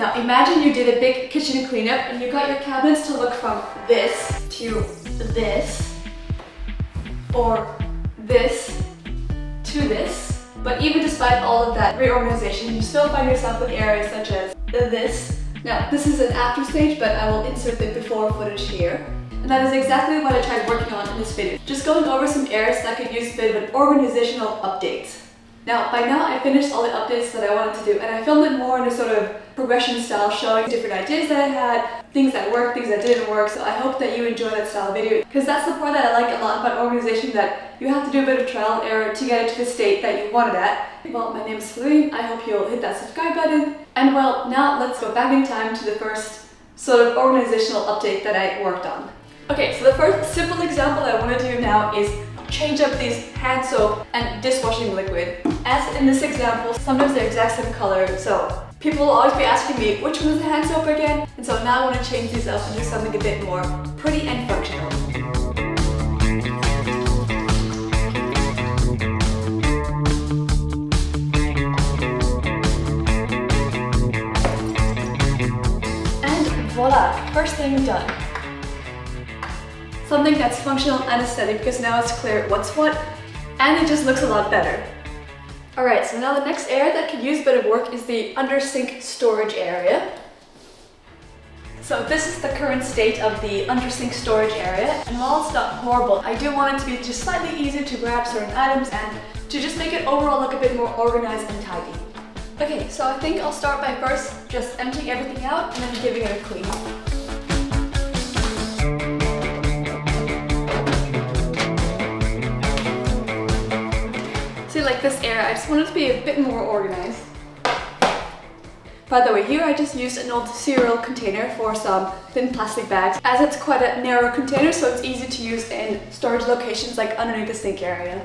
Now imagine you did a big kitchen cleanup and you got your cabinets to look from this to this, or this to this. But even despite all of that reorganization, you still find yourself with areas such as this. Now this is an after stage, but I will insert the before footage here. And that is exactly what I tried working on in this video. Just going over some areas that could use a bit of an organizational update. Now, by now I finished all the updates that I wanted to do, and I filmed it more in a sort of progression style, showing different ideas that I had, things that worked, things that didn't work. So I hope that you enjoy that style of video, because that's the part that I like a lot about organization, that you have to do a bit of trial and error to get it to the state that you want it at. Well, my name is Celine. I hope you'll hit that subscribe button. And well, now let's go back in time to the first sort of organizational update that I worked on. Okay, so the first simple example I want to do now is change up these hand soap and dishwashing liquid. As in this example, sometimes they're exact same color, so people will always be asking me which one is the hand soap again, and so now I want to change these up and do something a bit more pretty and functional. And voila, first thing done. Something that's functional and aesthetic, because now it's clear what's what, and it just looks a lot better. Alright, so now the next area that could use a bit of work is the under sink storage area. So this is the current state of the under sink storage area, and while it's not horrible, I do want it to be just slightly easier to grab certain items and to just make it overall look a bit more organized and tidy. Okay, so I think I'll start by first just emptying everything out and then giving it a clean. See, like this area, I just want it to be a bit more organized. By the way, here I just used an old cereal container for some thin plastic bags, as it's quite a narrow container, so it's easy to use in storage locations like underneath the sink area.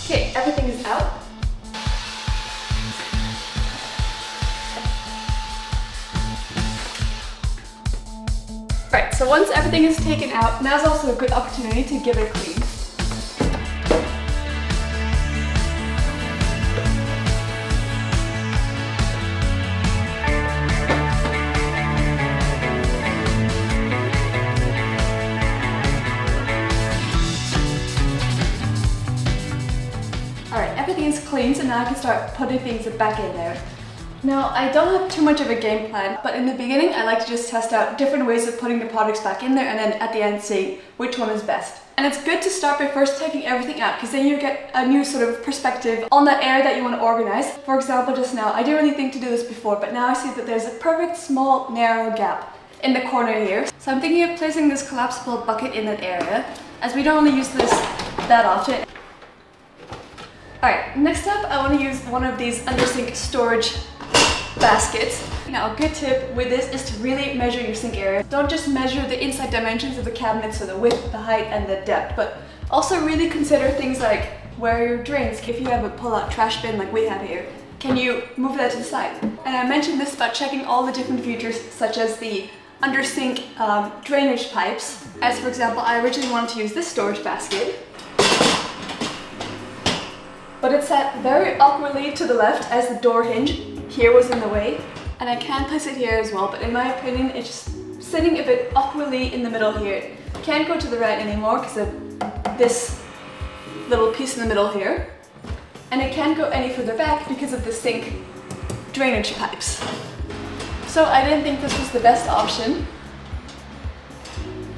Okay, everything is out. Right, so once everything is taken out, now's also a good opportunity to give it a clean. Alright, everything is clean, so now I can start putting things back in there. Now, I don't have too much of a game plan, but in the beginning I like to just test out different ways of putting the products back in there, and then at the end see which one is best. And it's good to start by first taking everything out, because then you get a new sort of perspective on that area that you want to organize. For example, just now, I didn't really think to do this before, but now I see that there's a perfect small narrow gap in the corner here. So I'm thinking of placing this collapsible bucket in that area, as we don't really use this that often. Alright, next up I want to use one of these under sink storage baskets. Now, a good tip with this is to really measure your sink area. Don't just measure the inside dimensions of the cabinet, so the width, the height, and the depth, but also really consider things like where are your drains. If you have a pull-out trash bin like we have here, can you move that to the side? And I mentioned this about checking all the different features, such as the under sink drainage pipes. As for example, I originally wanted to use this storage basket, but it sat very awkwardly to the left as the door hinge here was in the way, and I can place it here as well, but in my opinion it's just sitting a bit awkwardly in the middle here. Can't go to the right anymore because of this little piece in the middle here, and it can't go any further back because of the sink drainage pipes. So I didn't think this was the best option,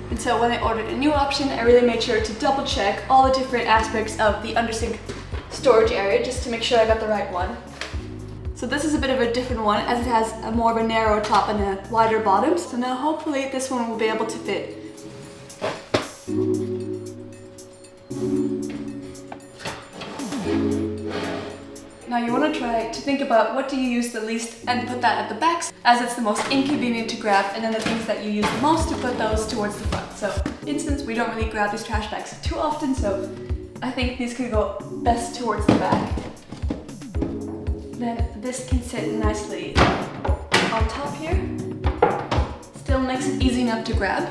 and so when I ordered a new option, I really made sure to double check all the different aspects of the under sink storage area just to make sure I got the right one. So this is a bit of a different one, as it has a more of a narrow top and a wider bottom. So now hopefully this one will be able to fit. Now you want to try to think about what do you use the least and put that at the backs, as it's the most inconvenient to grab, and then the things that you use the most to put those towards the front. So for instance, we don't really grab these trash bags too often, so I think these could go best towards the back. Then this can sit nicely on top here. Still makes it easy enough to grab.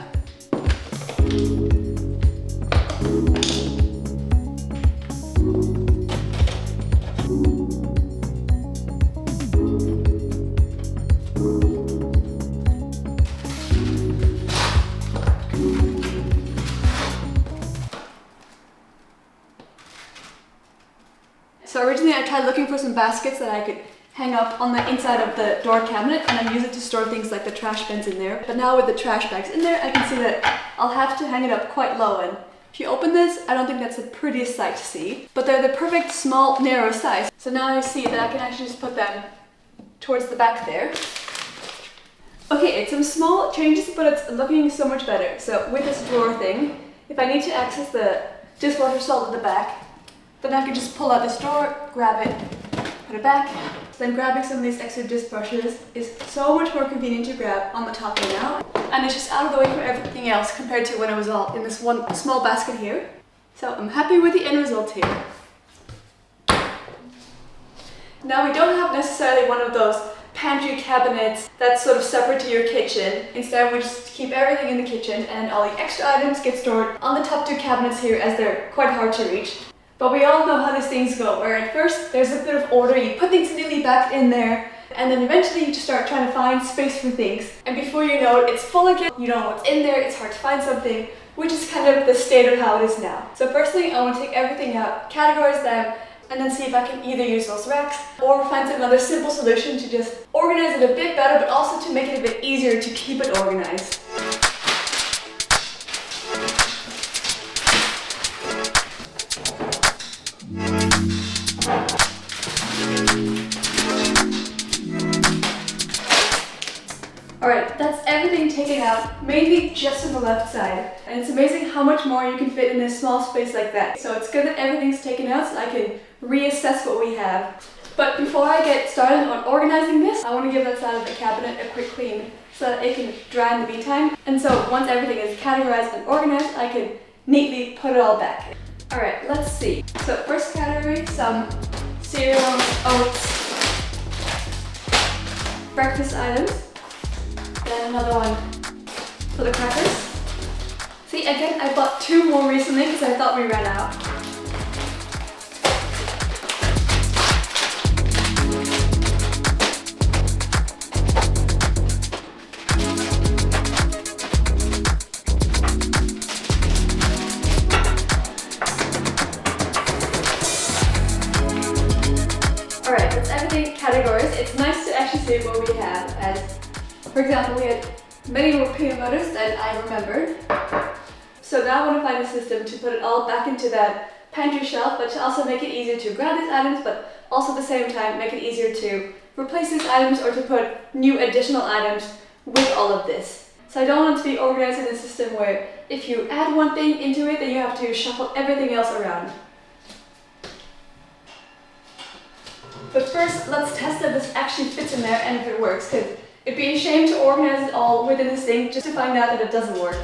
So originally I tried looking for some baskets that I could hang up on the inside of the door cabinet and then use it to store things like the trash bins in there. But now with the trash bags in there, I can see that I'll have to hang it up quite low, and if you open this, I don't think that's the prettiest sight to see. But they're the perfect small, narrow size. So now I see that I can actually just put them towards the back there. Okay, it's some small changes, but it's looking so much better. So with this drawer thing, if I need to access the dishwasher stall at the back, then I can just pull out this drawer, grab it, put it back. Then grabbing some of these extra dish brushes is so much more convenient to grab on the top here now. And it's just out of the way from everything else compared to when it was all in this one small basket here. So I'm happy with the end result here. Now we don't have necessarily one of those pantry cabinets that's sort of separate to your kitchen. Instead, we just keep everything in the kitchen and all the extra items get stored on the top two cabinets here as they're quite hard to reach. But we all know how these things go, where at first there's a bit of order, you put things neatly back in there, and then eventually you just start trying to find space for things. And before you know it, it's full again, you don't know what's in there, it's hard to find something, which is kind of the state of how it is now. So first thing, I want to take everything out, categorize them, and then see if I can either use those racks or find another simple solution to just organize it a bit better, but also to make it a bit easier to keep it organized. Alright, that's everything taken out, mainly just on the left side. And it's amazing how much more you can fit in a small space like that. So it's good that everything's taken out so I can reassess what we have. But before I get started on organizing this, I want to give that side of the cabinet a quick clean so that it can dry in the meantime. And so once everything is categorized and organized, I can neatly put it all back. Alright, let's see. So first category, some cereals, oats, breakfast items. Then another one for the crackers. See, again, I bought two more recently because I thought we ran out. Alright, that's everything categories. It's nice to actually see what we have as, for example, we had many more peanut butters than I remembered. So now I want to find a system to put it all back into that pantry shelf, but to also make it easier to grab these items, but also at the same time make it easier to replace these items or to put new additional items with all of this. So I don't want it to be organized in a system where if you add one thing into it, then you have to shuffle everything else around. But first, let's test that this actually fits in there and if it works, because it'd be a shame to organize it all within this thing just to find out that it doesn't work.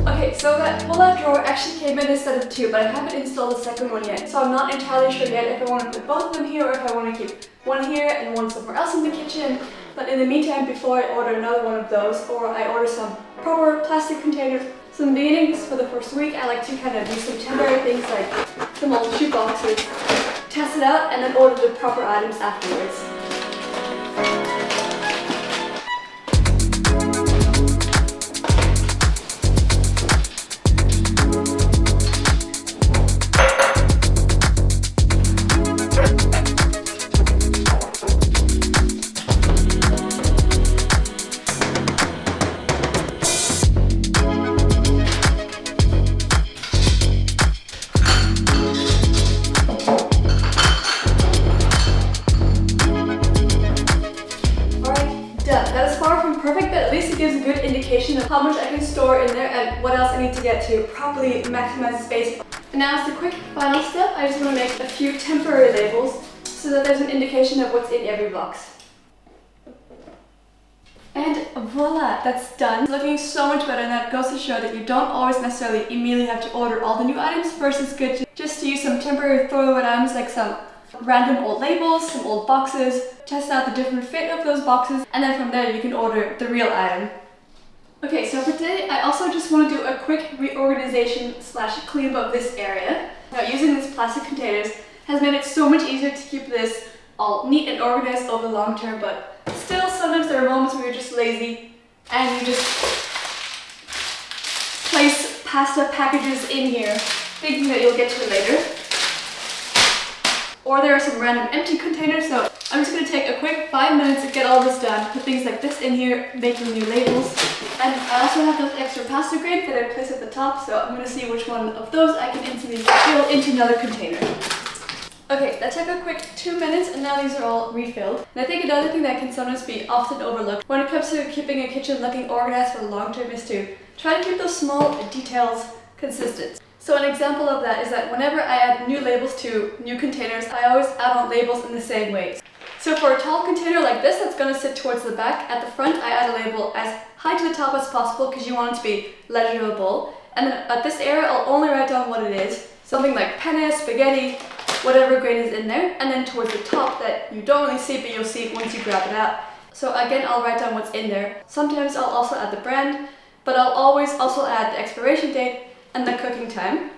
Okay, so that pull-out drawer actually came in a set of two, but I haven't installed the second one yet. So I'm not entirely sure yet if I want to put both of them here or if I want to keep one here and one somewhere else in the kitchen. But in the meantime, before I order another one of those, or I order some proper plastic containers, so in the beginning, for the first week, I like to kind of do some temporary things like some old shoe boxes, test it out, and then order the proper items afterwards. Perfect, but at least it gives a good indication of how much I can store in there and what else I need to get to properly maximize the space. And now as the quick final step, I just want to make a few temporary labels so that there's an indication of what's in every box. And voila, that's done. It's looking so much better, and that goes to show that you don't always necessarily immediately have to order all the new items. First, it's good to just use some temporary throwaway items like some random old labels, some old boxes, test out the different fit of those boxes, and then from there you can order the real item. Okay, so for today I also just want to do a quick reorganization / cleanup of this area. Now, using these plastic containers has made it so much easier to keep this all neat and organized over the long term, but still sometimes there are moments where you're just lazy and you just place pasta packages in here thinking that you'll get to it later. Or there are some random empty containers, so I'm just going to take a quick 5 minutes to get all this done, put things like this in here, making new labels. And I also have those extra pasta grates that I place at the top, so I'm going to see which one of those I can instantly fill into another container. Okay, that took a quick 2 minutes and now these are all refilled. And I think another thing that can sometimes be often overlooked when it comes to keeping a kitchen looking organized for the long term is to try to keep those small details consistent. So an example of that is that whenever I add new labels to new containers, I always add on labels in the same way. So for a tall container like this that's going to sit towards the back, at the front I add a label as high to the top as possible because you want it to be legible. And then at this area I'll only write down what it is. Something like penne, spaghetti, whatever grain is in there. And then towards the top that you don't really see but you'll see once you grab it out. So again I'll write down what's in there. Sometimes I'll also add the brand, but I'll always also add the expiration date and the cooking time.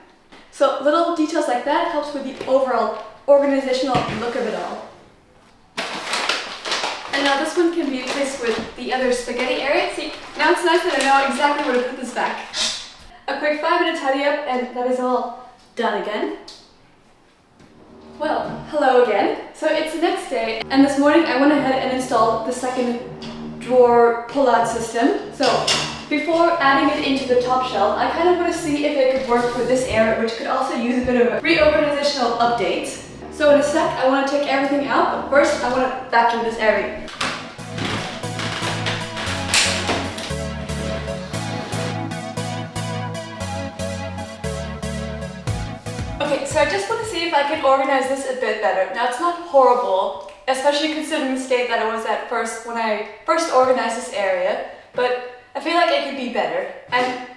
So little details like that helps with the overall organizational look of it all. And now this one can be placed with the other spaghetti area. See, now it's nice that I know exactly where to put this back. A quick 5-minute tidy up and that is all done again. Well, hello again. So it's the next day and this morning I went ahead and installed the second drawer pull-out system. So before adding it into the top shelf, I kind of want to see if it could work with this area, which could also use a bit of a reorganizational update. So in a sec, I want to take everything out, but first I want to vacuum this area. Okay, so I just want to see if I can organize this a bit better. Now it's not horrible, especially considering the state that it was at first when I first organized this area, but I feel like it could be better. And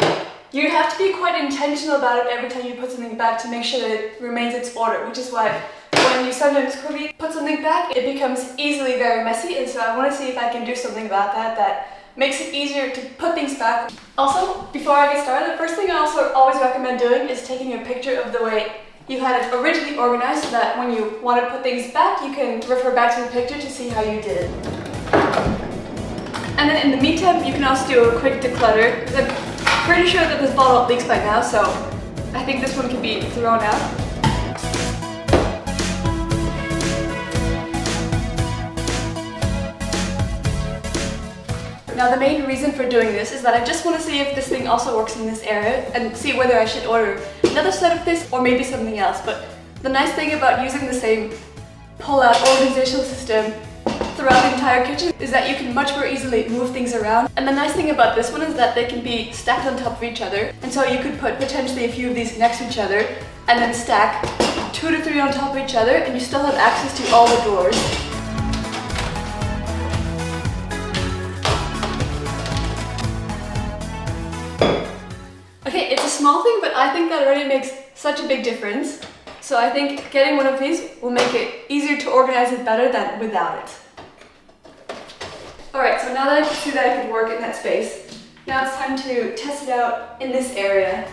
you have to be quite intentional about it every time you put something back to make sure that it remains its order, which is why when you sometimes quickly put something back, it becomes easily very messy, and so I want to see if I can do something about that makes it easier to put things back. Also, before I get started, the first thing I also always recommend doing is taking a picture of the way you had it originally organized so that when you want to put things back, you can refer back to the picture to see how you did it. And then in the meantime, you can also do a quick declutter. I'm pretty sure that this bottle leaks by now, so I think this one can be thrown out. Now the main reason for doing this is that I just want to see if this thing also works in this area and see whether I should order another set of this or maybe something else. But the nice thing about using the same pull-out organizational system throughout the entire kitchen is that you can much more easily move things around. And the nice thing about this one is that they can be stacked on top of each other. And so you could put potentially a few of these next to each other and then stack 2 to 3 on top of each other and you still have access to all the drawers. Okay, it's a small thing, but I think that already makes such a big difference. So I think getting one of these will make it easier to organize it better than without it. Alright, so now that I can see that it could work in that space, now it's time to test it out in this area.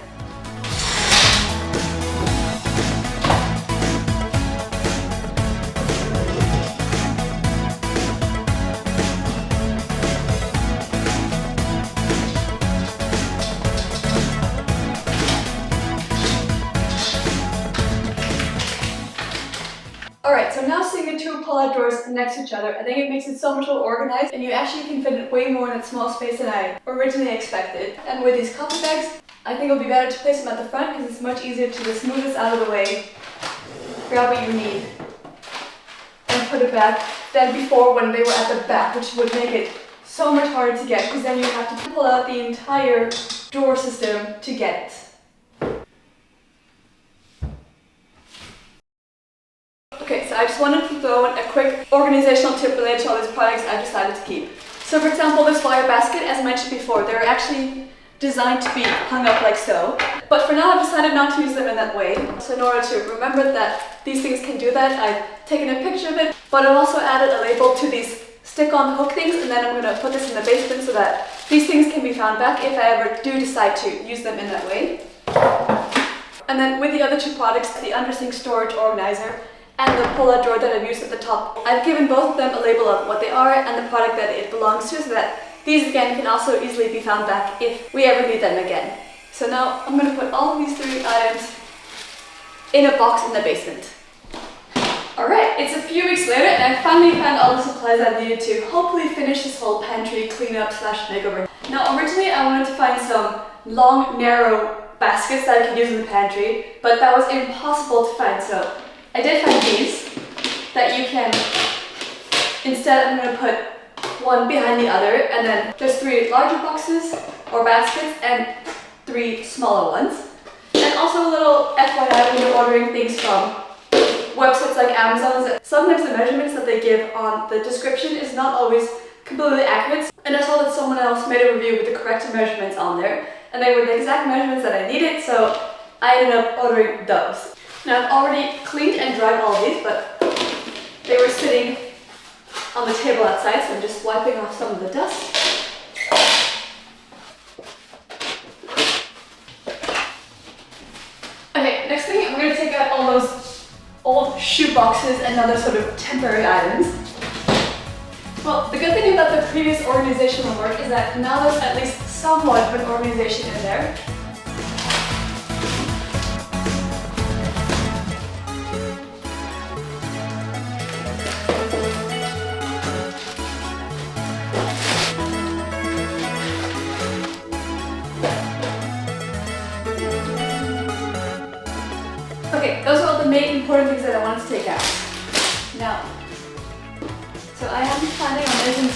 Alright, so now seeing the 2 pull-out drawers next to each other, I think it makes it so much more organized and you actually can fit it way more in that small space than I originally expected. And with these coffee bags, I think it'll be better to place them at the front because it's much easier to just move this out of the way, grab what you need, and put it back than before when they were at the back, which would make it so much harder to get because then you have to pull out the entire drawer system to get it. Okay, so I just wanted to throw in a quick organizational tip related to all these products I've decided to keep. So for example, this wire basket, as I mentioned before, they're actually designed to be hung up like so. But for now, I've decided not to use them in that way. So in order to remember that these things can do that, I've taken a picture of it, but I've also added a label to these stick-on hook things, and then I'm going to put this in the basement so that these things can be found back if I ever do decide to use them in that way. And then with the other 2 products, the under-sink storage organizer and the pull-out drawer that I've used at the top. I've given both of them a label of what they are and the product that it belongs to, so that these again can also easily be found back if we ever need them again. So now I'm going to put all of these 3 items in a box in the basement. Alright, it's a few weeks later and I finally found all the supplies I needed to hopefully finish this whole pantry cleanup / makeover. Now originally I wanted to find some long, narrow baskets that I could use in the pantry, but that was impossible to find, so I did find these that you can, instead I'm going to put one behind the other, and then there's 3 larger boxes or baskets and 3 smaller ones. And also a little FYI when you're ordering things from websites like Amazon, sometimes the measurements that they give on the description is not always completely accurate. And I saw that someone else made a review with the correct measurements on there, and they were the exact measurements that I needed, so I ended up ordering those. Now I've already cleaned and dried all these, but they were sitting on the table outside, so I'm just wiping off some of the dust. Okay, next thing I'm going to take out all those old shoe boxes and other sort of temporary items. Well, the good thing about the previous organizational work is that now there's at least somewhat of an organization in there. Okay, those are all the main important things that I wanted to take out. Now, so I am planning on using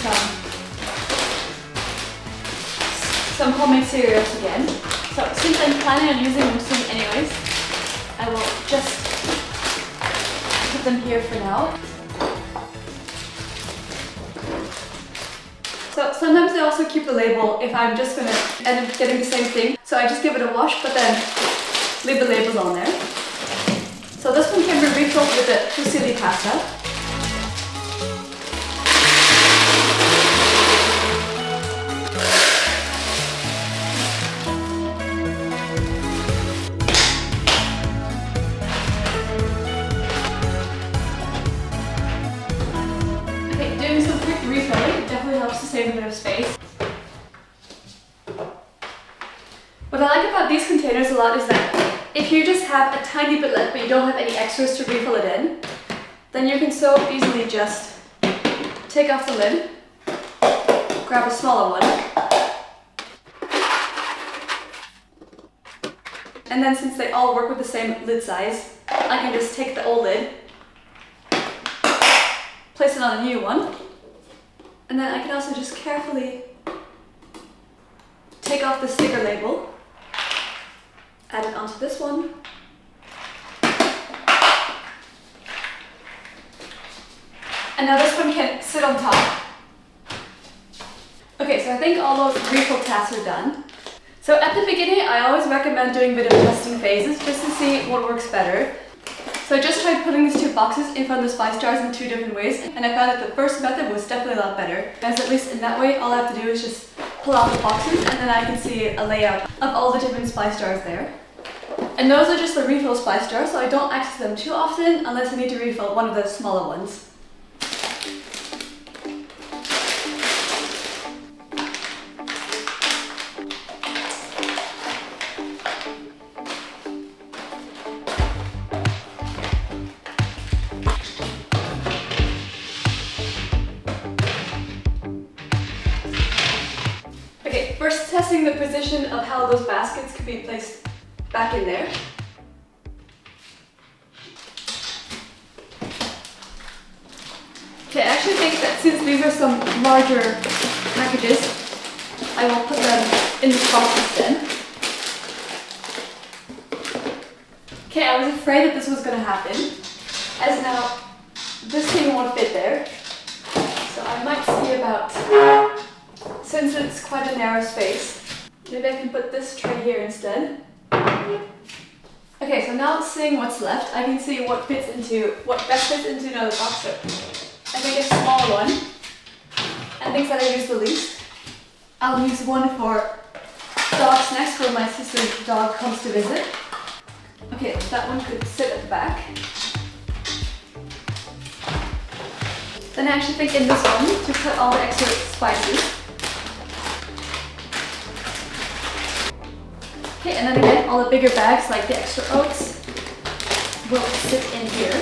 some homemade cereals again. So since I'm planning on using them soon anyways, I will just put them here for now. So sometimes I also keep the label if I'm just gonna end up getting the same thing. So I just give it a wash, but then leave the labels on there. So this one can be refilled with the fusilli pasta. Okay, doing some quick refilling definitely helps to save a bit of space. What I like about these containers a lot is that if you just have a tiny bit left but you don't have any extras to refill it in, then you can so easily just take off the lid, grab a smaller one, and then since they all work with the same lid size, I can just take the old lid, place it on a new one, and then I can also just carefully take off the sticker label, add it onto this one, and now this one can sit on top. Okay, so I think all those refill tasks are done. So at the beginning, I always recommend doing a bit of testing phases just to see what works better. So I just tried putting these 2 boxes in front of the spice jars in 2 different ways, and I found that the first method was definitely a lot better, as at least in that way, all I have to do is just pull out the boxes and then I can see a layout of all the different spice jars there. And those are just the refill spice jars, so I don't access them too often unless I need to refill one of the smaller ones. Okay, first testing the position of how those baskets could be placed back in there. Okay, I actually think that since these are some larger packages, I will put them in this box instead. Okay, I was afraid that this was going to happen, as now this thing won't fit there. So I might see about, since it's quite a narrow space, maybe I can put this tray here instead. Okay, so now seeing what's left, I can see what best fits into another box. So I think a small one, and things that I use the least. I'll use one for dog snacks when my sister's dog comes to visit. Okay, that one could sit at the back. Then I actually think in this one to put all the extra spices. Okay, and then again, all the bigger bags like the extra oats will sit in here.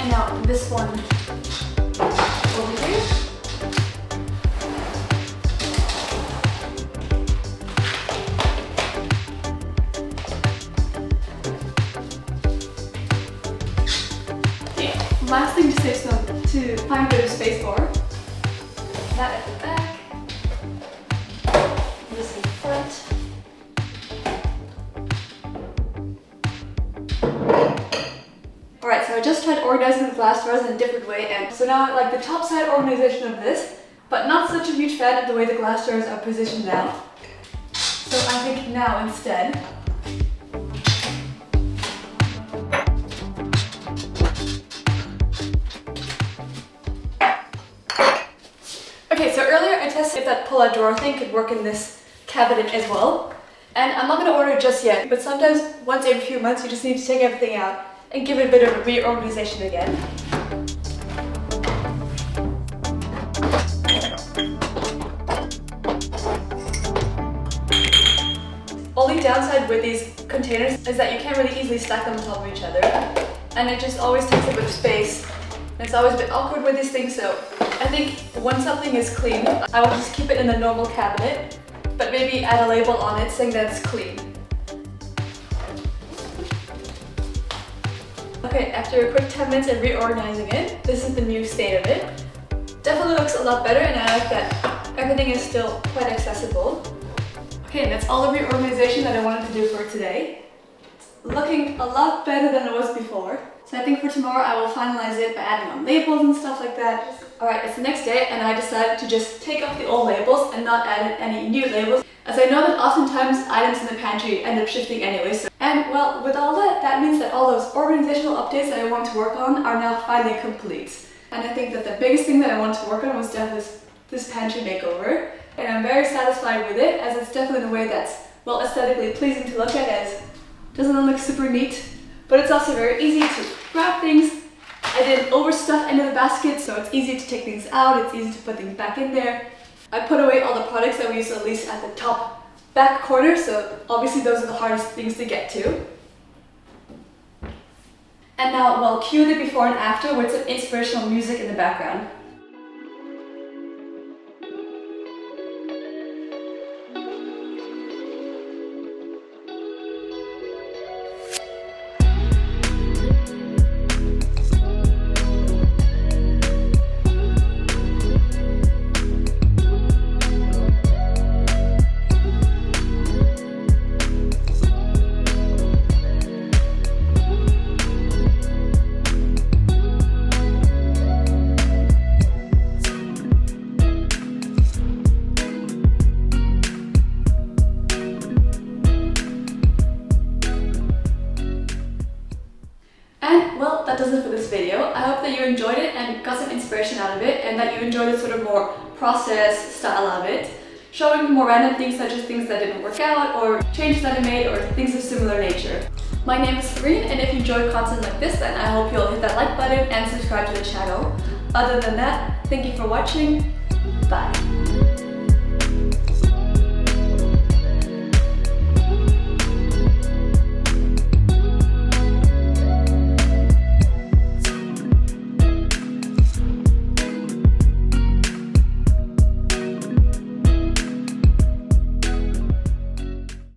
And now this one over here. Last thing to save some to find a bit of space for. That at the back. This in front. Alright, so I just tried organizing the glass jars in a different way, and so now I like the top side organization of this, but not such a huge fan of the way the glass jars are positioned now. So I think now instead, okay, so earlier I tested if that pull-out drawer thing could work in this cabinet as well. And I'm not going to order it just yet, but sometimes once every few months you just need to take everything out and give it a bit of a reorganization again. Only downside with these containers is that you can't really easily stack them on top of each other. And it just always takes a bit of space. And it's always a bit awkward with these things, so I think when something is clean, I will just keep it in the normal cabinet, but maybe add a label on it saying that it's clean. Okay, after a quick 10 minutes of reorganizing it, this is the new state of it. Definitely looks a lot better, and I like that everything is still quite accessible. Okay, that's all the reorganization that I wanted to do for today. It's looking a lot better than it was before. So I think for tomorrow I will finalize it by adding on labels and stuff like that. Alright, it's the next day and I decided to just take off the old labels and not add any new labels, as I know that oftentimes items in the pantry end up shifting anyway. And well, with all that, that means that all those organizational updates that I want to work on are now finally complete. And I think that the biggest thing that I want to work on was definitely this pantry makeover. And I'm very satisfied with it, as it's definitely in a way that's, well, aesthetically pleasing to look at, as it doesn't look super neat, but it's also very easy to grab things. I didn't overstuff any of the baskets, so it's easy to take things out, it's easy to put things back in there. I put away all the products that we use at least at the top back corner, so obviously those are the hardest things to get to. And now we'll cue the before and after with some inspirational music in the background. Well, that does it for this video. I hope that you enjoyed it and got some inspiration out of it, and that you enjoyed the sort of more process style of it, showing more random things such as things that didn't work out or changes that I made or things of similar nature. My name is Serene, and if you enjoyed content like this, then I hope you'll hit that like button and subscribe to the channel. Other than that, thank you for watching. Bye.